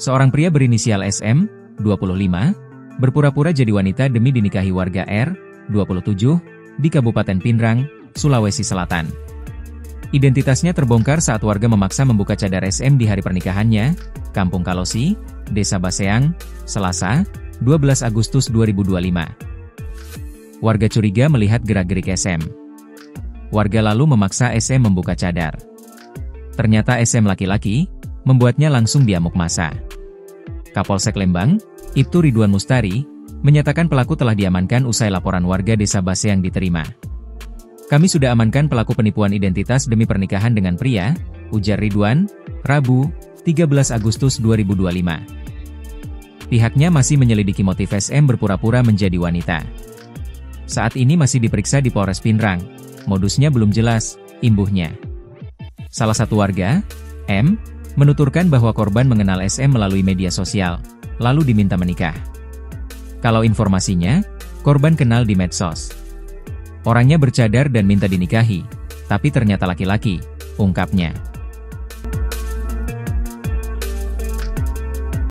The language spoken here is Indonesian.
Seorang pria berinisial SM, 25, berpura-pura jadi wanita demi dinikahi warga R, 27, di Kabupaten Pinrang, Sulawesi Selatan. Identitasnya terbongkar saat warga memaksa membuka cadar SM di hari pernikahannya, Kampung Kalosi, Desa Baseang, Selasa, 12 Agustus 2025. Warga curiga melihat gerak-gerik SM. Warga lalu memaksa SM membuka cadar. Ternyata SM laki-laki, membuatnya langsung diamuk massa. Kapolsek Lembang, Ibtu Ridwan Mustari, menyatakan pelaku telah diamankan usai laporan warga Desa Baseang diterima. Kami sudah amankan pelaku penipuan identitas demi pernikahan dengan pria, ujar Ridwan, Rabu, 13 Agustus 2025. Pihaknya masih menyelidiki motif SM berpura-pura menjadi wanita. Saat ini masih diperiksa di Polres Pinrang, modusnya belum jelas, imbuhnya. Salah satu warga, M, menuturkan bahwa korban mengenal SM melalui media sosial, lalu diminta menikah. Kalau informasinya, korban kenal di medsos. Orangnya bercadar dan minta dinikahi, tapi ternyata laki-laki, ungkapnya.